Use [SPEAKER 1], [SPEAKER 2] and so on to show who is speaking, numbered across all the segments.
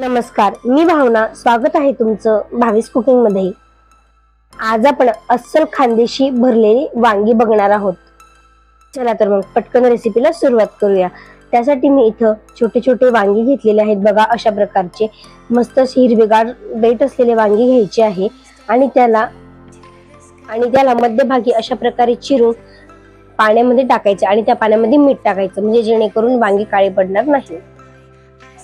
[SPEAKER 1] नमस्कार, मी भावना. स्वागत आहे तुमचं भावीस कुकिंग मध्ये. आज आपण अस्सल खानदेशी भरलेली वांगी बघणार आहोत. चला तर मग पटकन रेसिपीला सुरुवात करूया. त्यासाठी मी इथं छोटे छोटे वांगी घेतलेले आहेत. बघा अशा प्रकारचे मस्त हिरवेगार देठ असलेले वांगी घ्यायचे आहे आणि त्याला मध्यभागी अशा प्रकारे चिरून पाण्यामध्ये टाकायचे आणि त्या पाण्यामध्ये मीठ टाकायचं, म्हणजे जेणेकरून वांगी काळी पडणार नाही.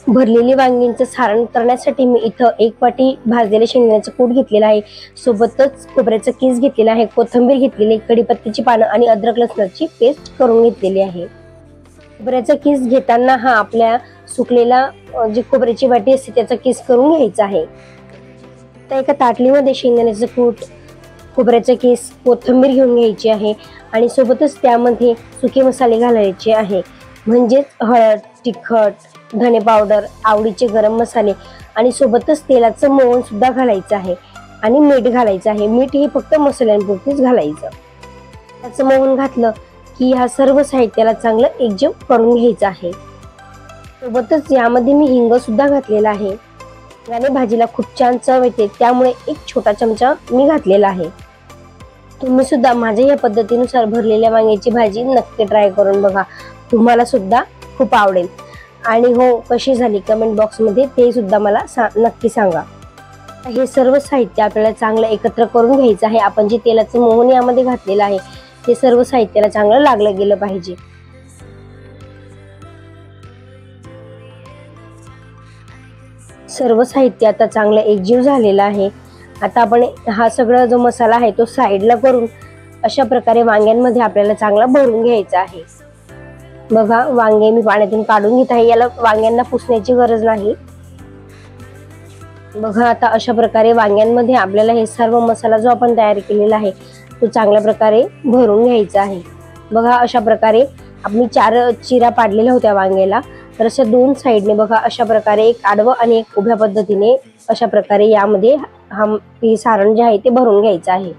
[SPEAKER 1] भरलेली वांगींचं सारण करण्यासाठी मी इथं 1 वाटी भाजलेले शेंगदाण्याचं कूट घेतलेला आहे, सोबतच खोबऱ्याचं किस घेतलेला आहे, कोथिंबीर घेतलेली, कढीपत्त्याची पानं आणि अद्रक लसणाची पेस्ट करून घेतलेली आहे. खोबऱ्याचा किस घेताना हा आपल्या सुकलेला जी खोबऱ्याची वाटी असते त्याचा किस करून घ्यायचा आहे. तर एका ताटलीमध्ये शेंगदाण्याचं कूट, खोबऱ्याचा किस, कोथिंबीर घेऊन घ्यायची आहे आणि सोबतच त्यामध्ये सुके मसाले घालायचे आहे, म्हणजेच हळद, तिखट, धने पावडर, आवडीचे गरम मसाले आणि सोबतच तेलाचं मोहन सुद्धा घालायचं आहे आणि मीठ घालायचं आहे. मीठ हे फक्त मसाल्यांपुरतीच घालायचं. त्याचं मोहन घातलं की ह्या सर्व साहित्याला चांगलं एकजीव करून घ्यायचं आहे. सोबतच यामध्ये मी हिंग सुद्धा घातलेला आहे. याने भाजीला खूप छान चव येते, त्यामुळे 1 छोटा चमचा मी घातलेला आहे. तुम्ही सुद्धा माझ्या या पद्धतीनुसार भरलेल्या वांग्याची भाजी नक्की ट्राय करून बघा, तुम्हाला सुद्धा खूप आवडेल. आणि हो, कशी झाली कमेंट बॉक्स मध्ये ते सुद्धा मला नक्की सांगा. हे सर्व साहित्य आपल्याला चांगलं एकत्र करून घ्यायचं आहे. आपण जे तेलाचं मोहन यामध्ये घातलेलं आहे ते सर्व साहित्याला चांगलं लागलं गेलं पाहिजे. सर्व साहित्य आता चांगलं एकजीव झालेलं आहे. आता आपण हा सगळा जो मसाला आहे तो साईडला करून अशा प्रकारे वांग्यांमध्ये आपल्याला चांगला भरून घ्यायचा आहे. बघा वांगे मी पाण्यातून काढून घेत आहे. याला वांग्यांना पुसण्याची गरज नाही. बघा आता अशा प्रकारे वांग्यांमध्ये आपल्याला हे सर्व मसाला जो आपण तयार केलेला आहे तो चांगल्या प्रकारे भरून घ्यायचा आहे. बघा अशा प्रकारे आम्ही 4 चिरा पाडलेल्या होत्या वांग्याला, तर अशा 2 साईडने बघा अशा प्रकारे एक आडवं आणि एक उभ्या पद्धतीने अशा प्रकारे यामध्ये हे सारण जे आहे ते भरून घ्यायचं आहे.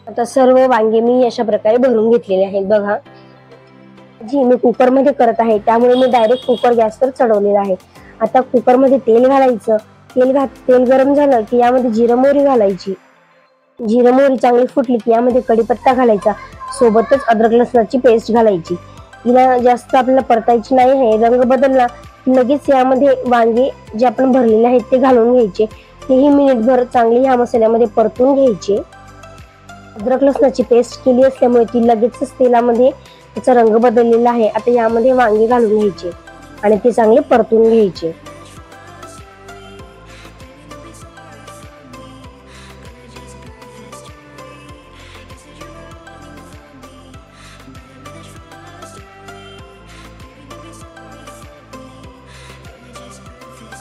[SPEAKER 1] आता सर्व वांगे मी अशा प्रकारे भरून घेतलेले आहेत. बघा जी मी कुकर मध्ये करत आहे, त्यामुळे मी डायरेक्ट कुकर गॅसवर चढवलेला आहे. आता कुकर मध्ये तेल घालायचं. तेल गरम झालं की यामध्ये जिरं मोहरी घालायची. जिरं मोहरी चांगली फुटली की यामध्ये कढीपत्ता घालायचा, सोबतच अद्रक लसणाची पेस्ट घालायची. हिला जास्त आपल्याला परतायची नाही आहे. रंग बदलला लगेच यामध्ये वांगे जे आपण भरलेले आहेत ते घालून घ्यायचे. तेही मिनिटभर चांगली ह्या मसाल्यामध्ये परतून घ्यायचे. अद्रक लसणाची पेस्ट केली असल्यामुळे ती लगेचच तेलामध्ये त्याचा रंग बदललेला आहे. आता यामध्ये वांगे घालून घ्यायचे आणि ते चांगले परतून घ्यायचे.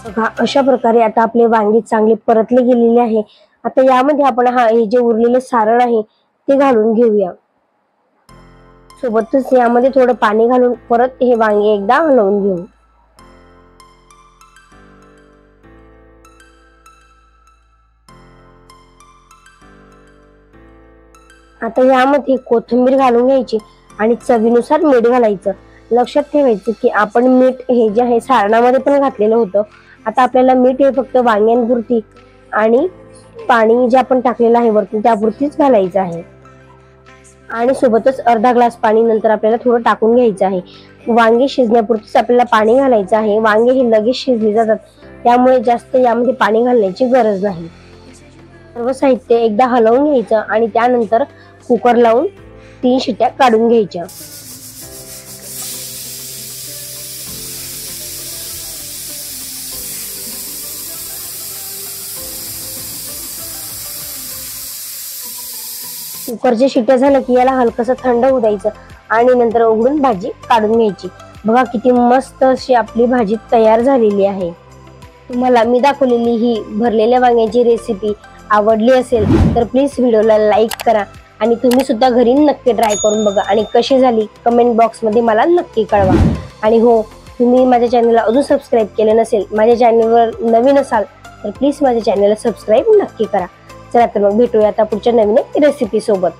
[SPEAKER 1] बघा अशा प्रकारे आता आपले वांगे चांगले परतले गेलेले आहे. आता यामध्ये आपण हे जे उरलेले सारण आहे ते घालून घेऊया. सोबतच यामध्ये थोडं पाणी घालून परत हे वांगे एकदा हलवून घेऊ. आता यामध्ये कोथिंबीर घालून घ्यायची आणि चवीनुसार मीठ घालायचं. लक्षात ठेवायचं की आपण मीठ हे जे आहे सारणामध्ये पण घातलेलं होतं. आता आपल्याला मीठ हे फक्त वांग्यांपुरती आणि पाणी जे आपण टाकलेलं आहे वरती त्यापुरतीच घालायचं आहे. आणि सोबतच अर्धा ग्लास पाणी नंतर आपल्याला थोडं टाकून घ्यायचं आहे. वांगे शिजण्यापुरतीच आपल्याला पाणी घालायचं आहे. वांगे हे लगेच शिजले जातात, त्यामुळे जास्त यामध्ये पाणी घालण्याची गरज नाही. सर्व साहित्य एकदा हलवून घ्यायचं आणि त्यानंतर कुकर लावून 3 शिट्ट्या काढून घ्यायच्या. कुकरच्या शिट्ट्या झाल्या की याला हलकसं थंड होऊ द्यायचं आणि नंतर उघडून भाजी काढून घ्यायची. बघा किती मस्त अशी आपली भाजी तयार झालेली आहे. तुम्हाला मी दाखवलेली ही भरलेल्या वांग्याची रेसिपी आवडली असेल तर प्लीज व्हिडिओला लाईक करा आणि तुम्ही सुद्धा घरी नक्की ट्राय करून बघा आणि कशी झाली कमेंट बॉक्स मध्ये मला नक्की कळवा. आणि हो, तुम्ही माझ्या चॅनलला अजून सबस्क्राईब केले नसेल, माझ्या चॅनलवर नवीन असाल तर प्लीज माझ्या चॅनलला सबस्क्राईब नक्की करा. चला तर मग भेटूया आता पुढच्या नवीन रेसिपी सोबत.